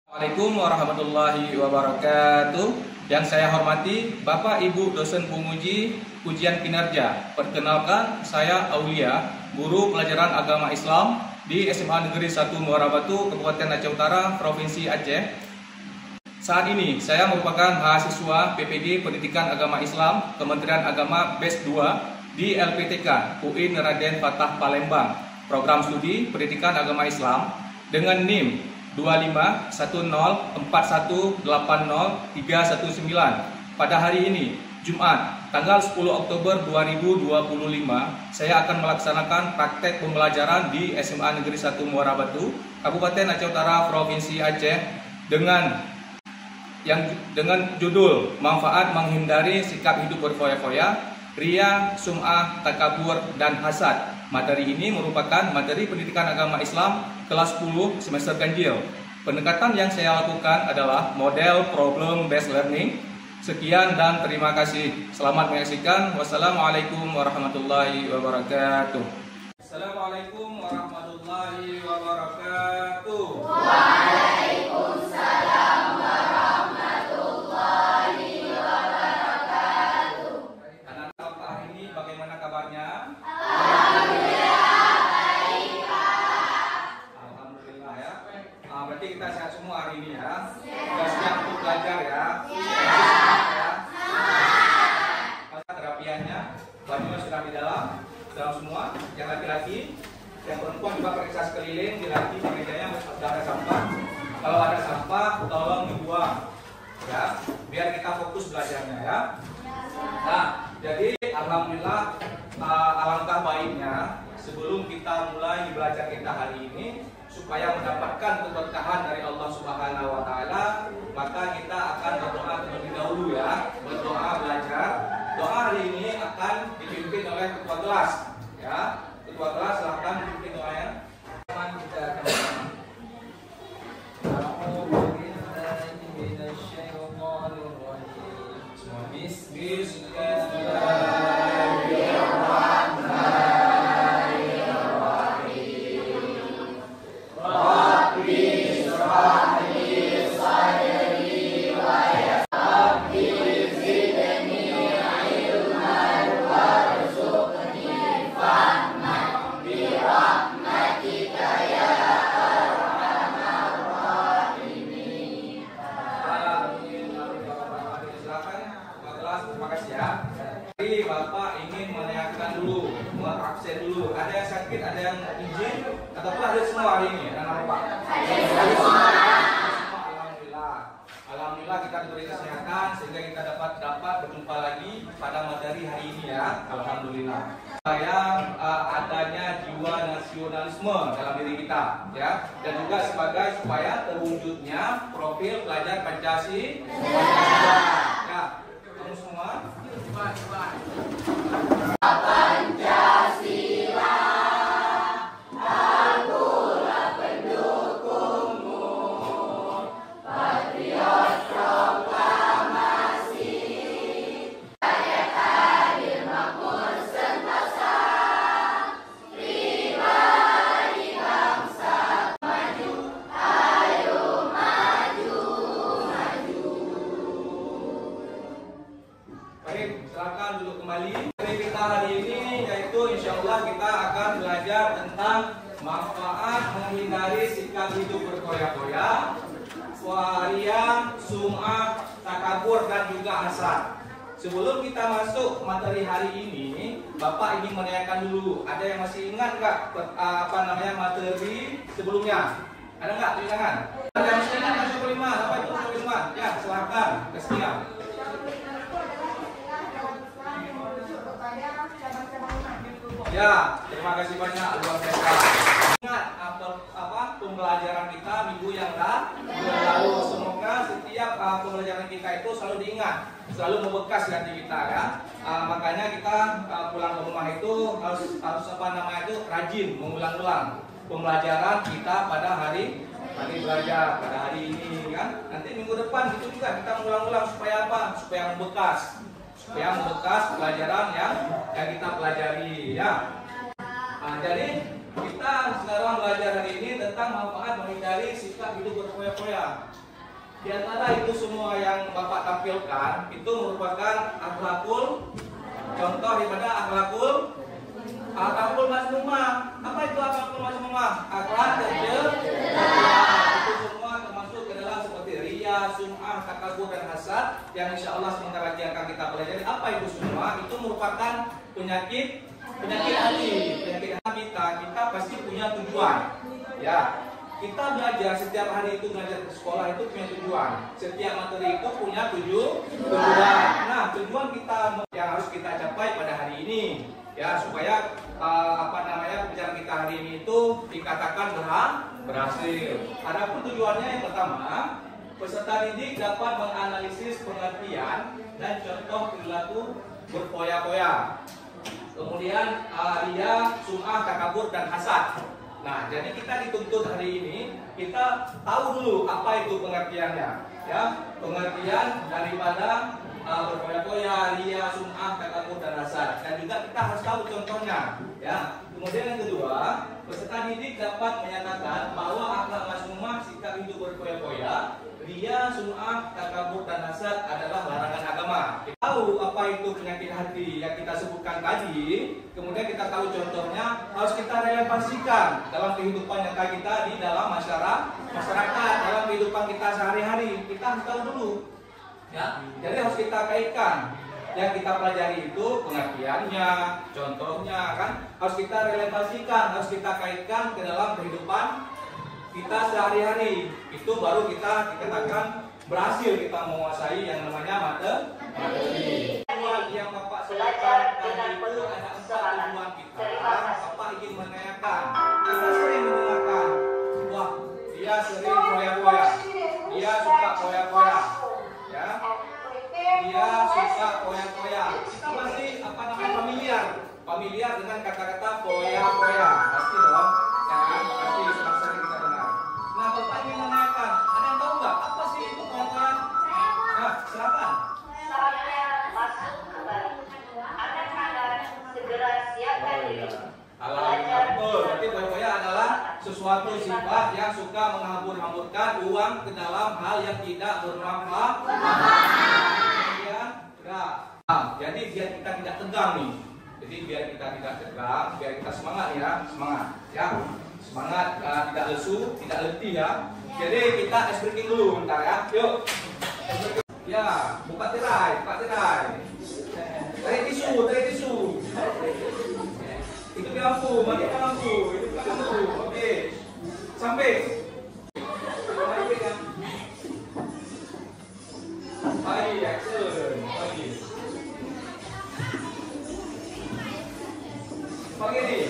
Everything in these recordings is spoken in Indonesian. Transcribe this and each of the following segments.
Assalamualaikum warahmatullahi wabarakatuh. Yang saya hormati Bapak Ibu dosen penguji ujian kinerja. Perkenalkan, saya Aulia, guru pelajaran agama Islam di SMA Negeri 1 Muara Batu, Kabupaten Aceh Utara, Provinsi Aceh. Saat ini saya merupakan mahasiswa PPD Pendidikan Agama Islam Kementerian Agama BES 2 di LPTK UIN Raden Fatah Palembang, program studi Pendidikan Agama Islam dengan NIM 251041803119. Pada hari ini, Jumat, tanggal 10 Oktober 2025, saya akan melaksanakan praktek pembelajaran di SMA Negeri 1 Muara Batu, Kabupaten Aceh Utara, Provinsi Aceh dengan judul Manfaat Menghindari Sikap Hidup Berfoya-foya, Ria, Sum'ah, Takabur, dan Hasad. Materi ini merupakan materi pendidikan agama Islam kelas 10 semester ganjil. Pendekatan yang saya lakukan adalah model problem based learning. Sekian dan terima kasih. Selamat menyaksikan. Wassalamualaikum warahmatullahi wabarakatuh. Assalamualaikum warahmatullahi wabarakatuh. Waalaikumsalam warahmatullahi wabarakatuh. Anak-anak hari ini bagaimana kabarnya? Alhamdulillah baik, Pak. Alhamdulillah ya. Berarti kita sehat semua hari ini ya. Sudah siap untuk belajar ya. Masa terapiannya, bajunya sudah di dalam semua. Yang laki-laki, yang perempuan juga periksa sekeliling, di laki di mejanya sudah ada sampah. Kalau ada sampah, tolong dibuang ya, biar kita fokus belajarnya ya. Nah, jadi alhamdulillah, alangkah baiknya sebelum kita mulai belajar kita hari ini, supaya mendapatkan keberkahan dari Allah Subhanahu wa Ta'ala, maka kita akan berdoa terlebih dahulu ya. Berdoa belajar. Doa hari ini akan dipimpin oleh ketua kelas ya. Ketua kelas silahkan dipimpin doanya. Kita akan Bapak ingin menanyakan dulu, absen dulu. Ada yang sakit, ada yang izin, ataupun ada semua hari ini, anak Bapak? Ada semua. Alhamdulillah. Alhamdulillah kita diberi kesehatan sehingga kita dapat berjumpa lagi pada materi hari ini ya. Alhamdulillah. Adanya jiwa nasionalisme dalam diri kita ya, dan juga supaya terwujudnya profil pelajar Pancasila. Ya, kamu semua. Pancasila, akulah pendukungmu, patriot proklamasi, rakyat adil makmur sentosa, pribadi bangsa maju, ayo maju, maju. Baik, silakan duduk kembali. Materi kita hari ini yaitu insya Allah kita akan belajar tentang manfaat menghindari sikap hidup berfoya-foya, waria, sum'ah, takabur, dan juga hasad. Sebelum kita masuk materi hari ini, Bapak ingin menanyakan dulu, ada yang masih ingat nggak materi sebelumnya? Ada nggak tulisan? Ada yang masih ingat masuk kelima? Apa itu kelima? Ya, silakan. Kesetiaan. Ya, terima kasih banyak, luar biasa. Ingat pembelajaran kita minggu yang lalu. Semoga setiap pembelajaran kita itu selalu diingat, selalu membekas di hati kita ya. Makanya kita pulang ke rumah itu harus rajin mengulang-ulang pembelajaran kita pada hari belajar pada hari ini kan. Nanti minggu depan itu juga kita mengulang-ulang supaya apa? Supaya membekas. Pelajaran yang kita pelajari ya. Jadi Kita sekarang belajar hari ini tentang manfaat menghindari sikap hidup berfoya-foya. Di antara itu semua yang Bapak tampilkan itu merupakan akhlakul, contoh daripada akhlakul mazmumah. Apa itu akhlakul mazmumah? Akhlak tercela. Itu semua termasuk ke dalam seperti riya, sum'ah, takabur dan hasad yang insya Allah sebentar lagi akan kita pelajari. Apa itu semua? Itu merupakan penyakit hati. Penyakit hati kita pasti punya tujuan. Ya. Kita belajar setiap hari itu, belajar ke sekolah itu punya tujuan. Setiap materi itu punya tujuan. Nah, tujuan kita yang harus kita capai pada hari ini, ya supaya pembicaraan kita hari ini itu dikatakan berhasil. Adapun tujuannya yang pertama, peserta didik dapat menganalisis pengertian dan contoh perilaku berfoya-foya. Kemudian riya, sum'ah, takabur dan hasad. Nah, jadi kita dituntut hari ini kita tahu dulu apa itu pengertiannya, ya. Pengertian daripada berfoya-foya, riya, sum'ah, takabur dan hasad. Dan juga kita harus tahu contohnya, ya. Kemudian yang kedua, peserta didik dapat menyatakan bahwa akhlak mazmumah, sikap hidup berfoya-foya, riya, sum'ah, takabur dan hasad adalah larangan agama. Kita tahu apa itu penyakit hati yang kita sebutkan tadi, kemudian kita tahu contohnya, harus kita relevansikan dalam kehidupan nyata kita di dalam masyarakat, dalam kehidupan kita sehari-hari. Kita harus tahu dulu, ya. Jadi harus kita kaitkan yang kita pelajari itu pengertiannya, contohnya kan, harus kita relevansikan, harus kita kaitkan ke dalam kehidupan kita sehari-hari. Itu baru kita dikatakan berhasil kita menguasai yang namanya materi. Yang Bapak sebutkan tadi itu ada 4 tujuan kita. Bapak ingin menanyakan, kita sering menggunakan, wah dia sering foya-foya, dia suka foya-foya, ya, dia suka foya-foya. Kita masih familiar dengan kata-kata foya-foya, pasti dong, ya kan? Pasti sudah sering kita dengar. Nah, Bapak ingin menanyakan, ada yang tahu nggak apa sih itu foya-foya? Nah, silakan. Saatnya masuk kembali. Anak-anak segera siapkan diri. Alhamdulillah, betul. Berarti foya-foya adalah sesuatu sifat yang suka menghambur-hamburkan uang ke dalam hal yang tidak bermanfaat. Kemudian, jadi biar kita tidak tegang nih. Jadi biar kita tidak tegang, biar kita semangat ya, semangat, tidak lesu, tidak letih ya. Jadi kita ice breaking dulu bentar ya. Yuk. Ya, buka tirai, tarik tisu. Itu di lampu, matikan lampu, hidupkan lampu. Oke, sampai. Baik, excellent. Pagi ni.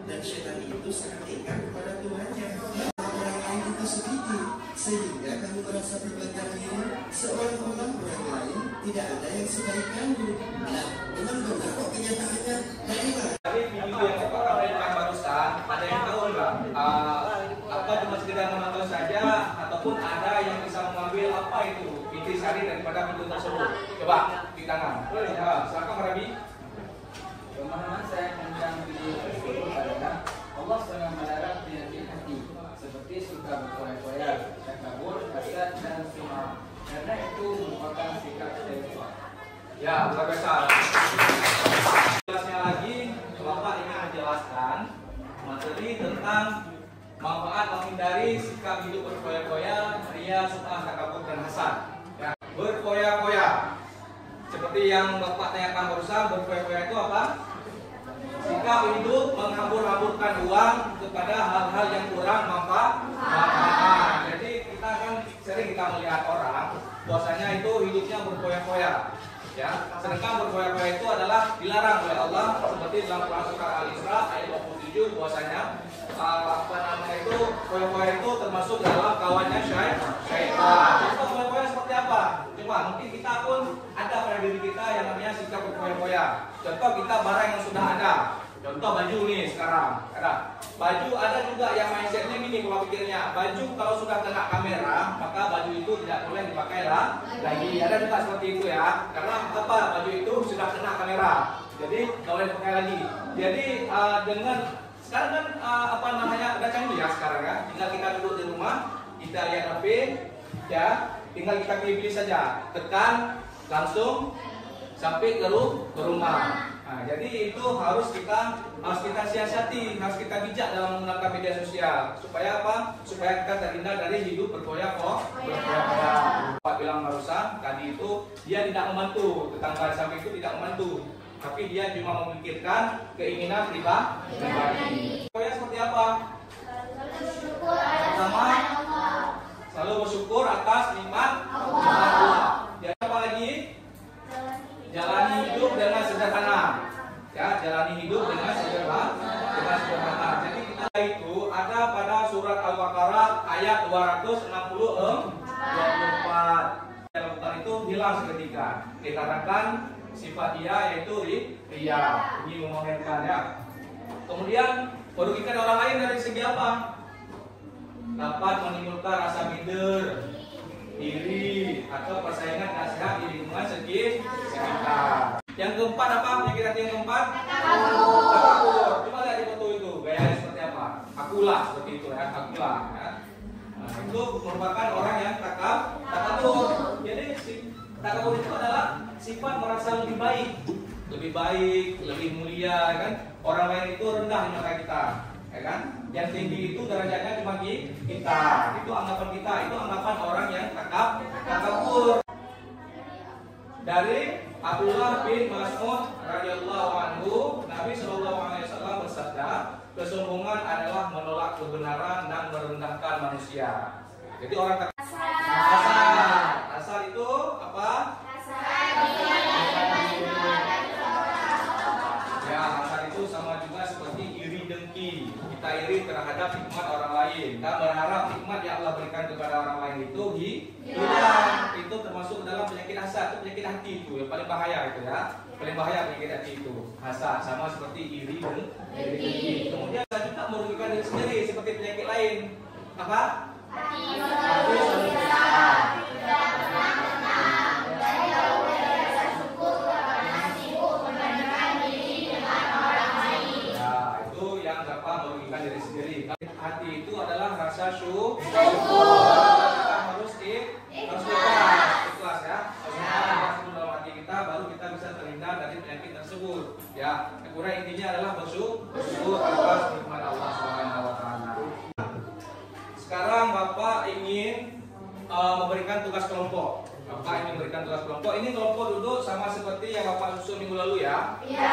Dan syaitan itu sangat ingat kepada Tuhannya. Orang lain itu sedikit, sehingga kamu merasa berbangga diri seolah-olah orang lain tidak ada yang sebaik kamu. Nah, memang benar kok kenyataannya. Bagaimana? Dari video yang Bapak tampilkan barusan, ada yang tahu nggak? Apa cuma sekedar menonton saja, ataupun ada yang bisa mengambil apa itu intisari daripada video tersebut? Coba di tangan. Ya, silakan Rabi. Pemahaman saya tentang video tersebut adalah Allah sangat melarang penyakit hati seperti suka berfoya-foya, takabur, hasad dan sum'ah. Ya, luar biasa. Jelasnya lagi, Bapak ingin menjelaskan materi tentang manfaat menghindari sikap hidup berfoya-foya, ria, sum'ah, takabur, dan hasad. Ya, berfoya-foya. Seperti yang Bapak tanyakan barusan, berfoya-foya itu apa? Sikap hidup menghambur-hamburkan uang kepada hal-hal yang kurang manfaat. Jadi kita kan sering kita melihat orang, bahwasanya itu hidupnya berfoya-foya. Ya, sedangkan berfoya-foya itu adalah dilarang oleh Allah, seperti dalam Quran surah Al-Isra ayat 27, bahwasanya itu foya-foya itu termasuk dalam kawannya syaitan. Contoh foya-foya seperti apa? Coba mungkin kita pun ada pada diri kita yang namanya sikap berfoya-foya. Contoh kita barang yang sudah ada. Contoh baju nih sekarang ada. Baju ada juga yang mindsetnya gini kalau pikirnya, baju kalau sudah kena kamera maka baju itu tidak boleh dipakai lagi. Ada juga seperti itu ya. Karena apa? Baju itu sudah kena kamera. Jadi nggak boleh dipakai lagi. Jadi dengan sekarang kan udah canggih ya sekarang ya. Tinggal kita duduk di rumah, kita lihat HP ya, tinggal kita pilih saja, tekan langsung sampai ke rumah. Nah, jadi itu harus kita siasati, harus kita bijak dalam menggunakan media sosial. Supaya apa? Supaya kita terhindar dari hidup berfoya-foya. Pak bilang barusan tadi itu dia tidak membantu, tetangga samping itu tidak membantu, tapi dia cuma memikirkan keinginan pribadi. Foya seperti apa? Pertama, selalu bersyukur atas nikmat Allah. Jadi apa lagi? Jalani hidup dengan sederhana. Ya, jalani hidup dengan sederhana. Jadi kita itu ada pada surat Al-Baqarah ayat 264. Yang itu hilang seketika. Dikarenakan sifat dia yaitu ria, ingin memamerkan ya. Kemudian merugikan orang lain dari segi apa? Dapat menimbulkan rasa minder, diri atau persaingan tidak sehat di lingkungan sekitar. Yang keempat apa? Penyakit hati yang keempat? Takabur. Coba lihat di foto itu, gayanya seperti apa? Akulah seperti itu ya, akulah. Ya. Nah, itu merupakan orang yang takabur. Jadi takabur itu adalah sifat merasa lebih baik, lebih mulia, kan? Orang lain itu rendah di mata kita. Ya kan? Yang tinggi itu derajatnya cuma kita. Itu anggapan kita, itu anggapan orang yang takabur. Dari Abdullah bin Mas'ud radhiyallahu anhu, Nabi sallallahu alaihi wasallam bersabda, kesombongan adalah menolak kebenaran dan merendahkan manusia. Jadi orang asal itu apa? Ya, asal itu sama juga seperti iri dengki. Kita iri terhadap nikmat orang lain. Kita berharap nikmat yang Allah berikan kepada orang lain itu hilang. Itu termasuk dalam penyakit hasad, itu penyakit hati itu yang paling bahaya itu ya. Paling bahaya penyakit hati itu. Hasad sama seperti iri dengki. Kemudian kita juga merugikan diri sendiri seperti penyakit lain. Apa? Diri sendiri. Hati itu adalah rasa syukur. Kita harus ikhlas ya. Harus dalam hati kita, baru kita bisa terhindar dari penyakit tersebut. Ya, kurang intinya adalah bersyukur atas nikmat Allah Subhanahu wa taala. Sekarang Bapak ingin memberikan tugas kelompok. Ini kelompok duduk sama seperti yang Bapak susun minggu lalu ya. Iya.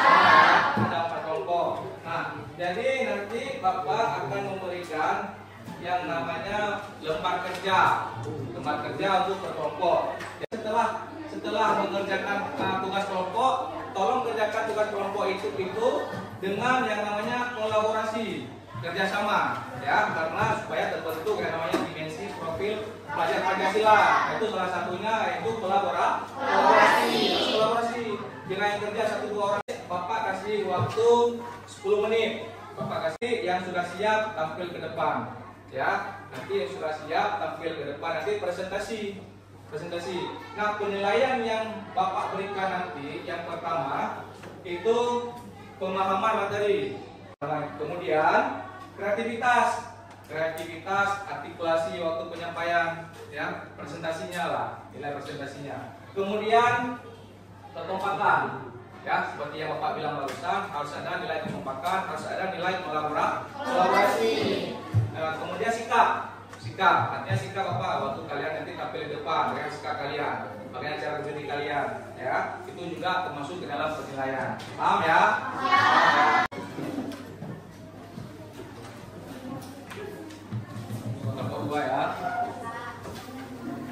Ada 4 kelompok. Nah, jadi nanti Bapak akan memberikan yang namanya lembar kerja untuk berkelompok. Setelah mengerjakan tugas kelompok, tolong kerjakan tugas kelompok itu dengan yang namanya kolaborasi, kerjasama, ya, karena supaya terbentuk yang namanya dimensi profil pelajar Pancasila. Itu salah satunya yaitu kolaborasi. Jika yang kerja 1-2 orang, Bapak kasih waktu 10 menit. Bapak kasih yang sudah siap tampil ke depan. Ya, nanti yang sudah siap tampil ke depan, nanti presentasi. Nah, penilaian yang Bapak berikan nanti yang pertama itu pemahaman materi. Kemudian kreativitas, artikulasi waktu penyampaian, ya, presentasinya lah, nilai presentasinya. Kemudian kekompakan. Ya, seperti yang Bapak bilang barusan, harus ada nilai kekompakan, harus ada nilai kolaborasi. Kemudian sikap, artinya sikap apa? Waktu kalian nanti tampil di depan, dengan sikap kalian, bagaimana cara berdiri kalian, ya, itu juga termasuk ke dalam penilaian. Paham ya? Ya. Kelompok 2 ya.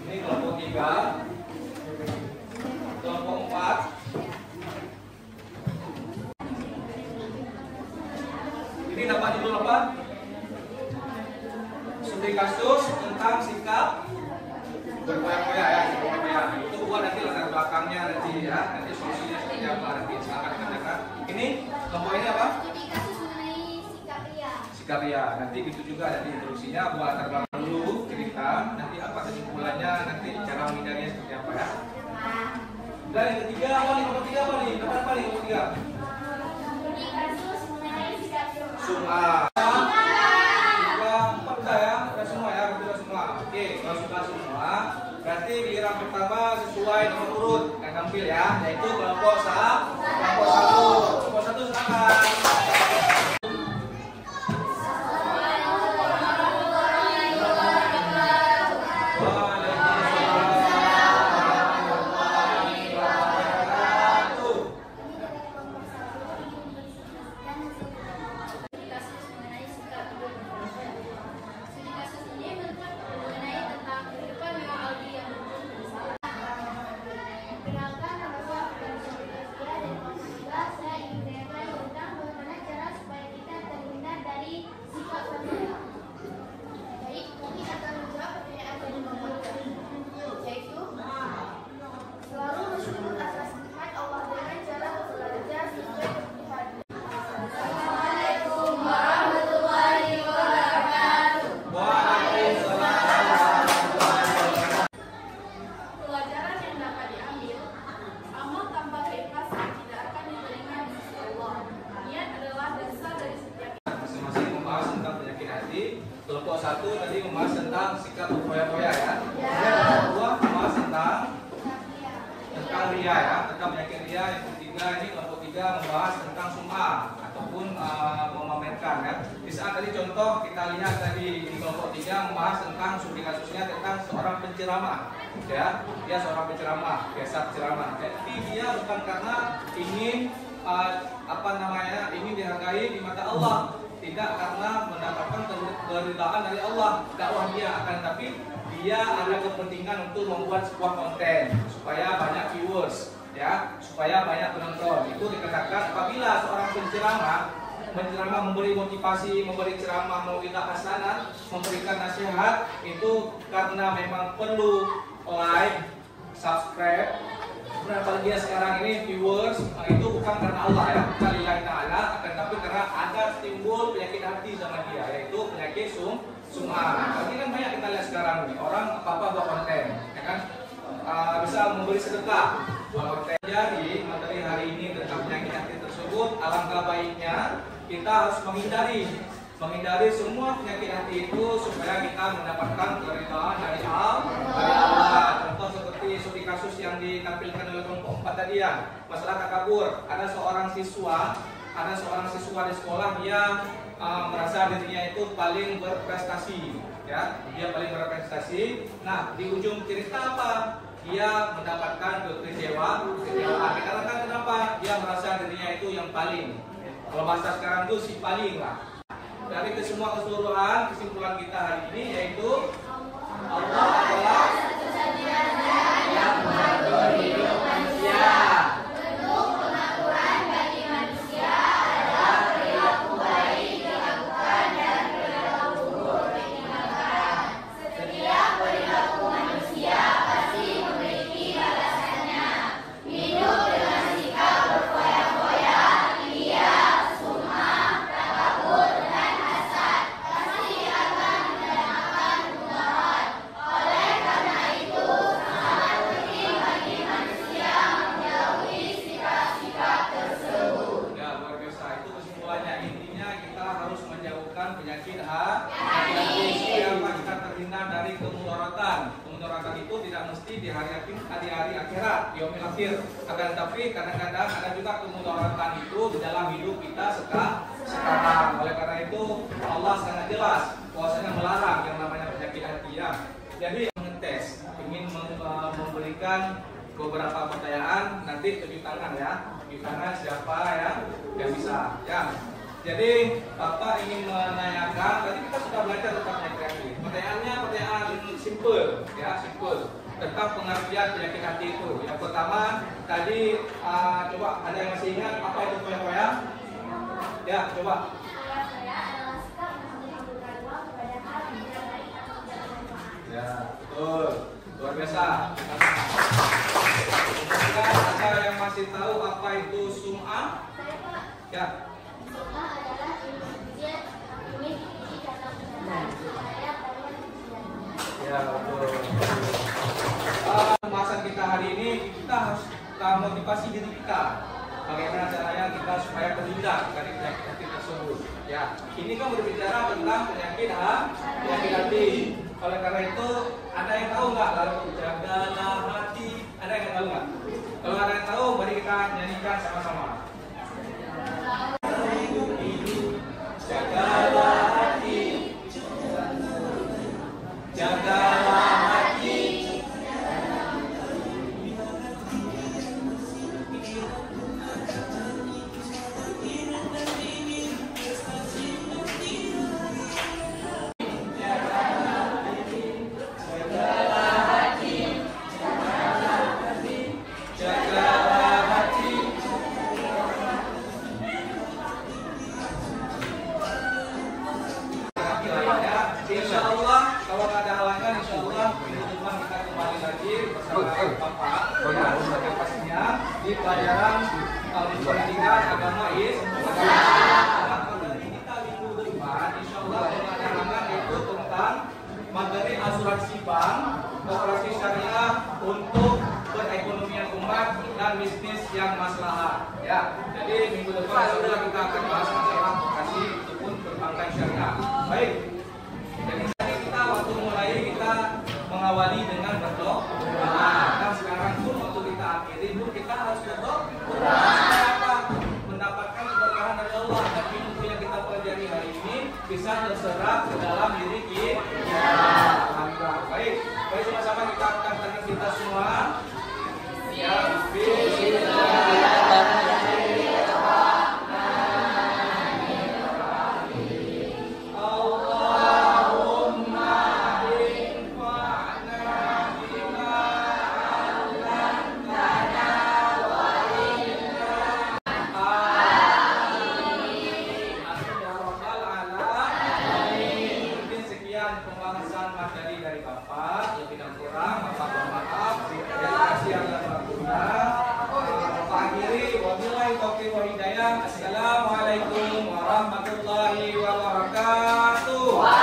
Ini kelompok 3, kelompok 4. Ini dapat judul apa? Studi kasus tentang sikap berkoyak-koyak ya, itu buat nanti latar belakangnya nanti ya, nanti solusinya seperti apa nanti silakan katakan. Ini kelompok ini apa? Studi kasus mengenai sikap ria. Sikap ria. Nanti gitu juga nanti introduksinya buat latar belakang dulu cerita, nanti apa kesimpulannya, nanti cara menghindarinya seperti apa ya. Dan yang ketiga apa nih? Kelompok 3 apa nih? Apa nih kelompok 3? Studi kasus mengenai sikap Sum'ah. Kalau sudah semua, berarti giliran pertama sesuai nomor urut yang tampil ya, yaitu kelompok 1. Kelompok 1 silakan. Kelompok 1 tadi membahas tentang sikap berkoyak-koyak ya. Kelompok 2 membahas tentang ria ya, tentang penyakit ria. Yang ketiga ini kelompok 3 membahas tentang sum'ah ataupun memamerkan ya. Di saat tadi contoh kita lihat tadi di kelompok 3 membahas tentang studi kasusnya tentang seorang penceramah ya. Dia seorang penceramah, biasa penceramah. Jadi dia bukan karena ingin ingin dihargai di mata Allah, tidak karena mendapatkan keridhaan dari Allah dakwah dia, akan tapi dia ada kepentingan untuk membuat sebuah konten supaya banyak viewers ya, supaya banyak penonton. Itu dikatakan apabila seorang penceramah memberi motivasi, memberi ceramah, mau'izah hasanah, memberikan nasihat, itu karena memang perlu like, subscribe. Nah, kalau dia sekarang ini viewers, itu bukan karena Allah ya, bukan lillahi ta'ala, akan tapi karena ada timbul penyakit hati sama dia, yaitu penyakit sum'ah. Tapi kan banyak kita lihat sekarang nih, orang apa-apa buat konten, ya kan? Bisa memberi sedekah buat konten. Jadi materi hari ini tentang penyakit hati tersebut, alangkah baiknya kita harus menghindari semua penyakit hati itu supaya kita mendapatkan keridhaan dari Allah. Contoh seperti studi kasus yang ditampilkan oleh kelompok 4 tadi ya, masalah takabur. Ada seorang siswa di sekolah, dia merasa dirinya itu paling berprestasi ya, dia paling berprestasi. Nah, di ujung cerita apa? Dia mendapatkan kekecewaan. Dikarenakan kenapa? Dia merasa dirinya itu yang paling. Kalau bahasa sekarang itu si paling lah. Dari kesemua keseluruhan, kesimpulan kita hari ini yaitu Allah adalah yang mengatur hidup manusia. Bentuk pengaturan bagi manusia adalah perilaku baik dilakukan dan perilaku buruk ditinggalkan. Setiap perilaku manusia pasti memiliki balasannya. Hidup dengan sikap berkoyak-koyak, ria, sum'ah, takabur, dan hasad pasti akan mendatangkan mudarat. Oleh karena di yaumil akhir. Akan tetapi kadang-kadang ada juga kemudaratan itu di dalam hidup kita sekarang. Oleh karena itu Allah sangat jelas bahwasanya melarang yang namanya penyakit hati ya. Jadi mengetes, ingin memberikan beberapa pertanyaan, nanti tunjuk tangan ya. Tunjuk tangan siapa ya yang bisa ya. Jadi Bapak ingin menanyakan, tadi kita sudah belajar tentang penyakit hati. Pertanyaannya pertanyaan simple ya, simple tentang pengertian penyakit hati itu. Yang pertama tadi coba ada yang masih ingat apa itu foya-foya? Ya, coba. Ya, betul. Luar biasa. Kemudian ada yang masih tahu apa itu sum'ah? Ya. Ya, betul. Pembahasan kita hari ini kita harus motivasi diri kita. Bagaimana caranya kita supaya terhindar dari penyakit tersebut. Ya, ini kan berbicara tentang penyakit hati. Oleh karena itu, ada yang tahu nggak lalu jagalah hati? Ada yang tahu nggak? Kalau ada yang tahu, mari kita nyanyikan sama-sama. Jagalah hati, jagalah hati. Insya Allah kalau nggak ada halangan, insya Allah minggu depan kita kembali lagi bersama Bapak ya, sebagai pastinya di pelajaran pendidikan agama materi kita minggu depan, insya Allah kalau nggak ada halangan itu tentang materi asuransi bank, koperasi syariah untuk perekonomian umat dan bisnis yang maslahat. Ya, jadi minggu depan insya Allah kita akan bahas masalah koperasi ataupun perbankan syariah. Baik. Jadi tadi kita waktu mulai kita mengawali dengan berdoa. Dan sekarang pun waktu kita akhiri pun kita harus berdoa. Supaya apa? Mendapatkan keberkahan dari Allah. Dan ilmu yang kita pelajari hari ini bisa terserap ke dalam diri kita. Alhamdulillah. Baik, baik sama-sama kita angkat tangan kita semua. Ya, pembahasan materi dari Bapak, lebih dan kurang Bapak bermaaf. Terima kasih atas waktunya. Bapak akhiri, wabillahi taufiq wal hidayah. Assalamualaikum warahmatullahi wabarakatuh.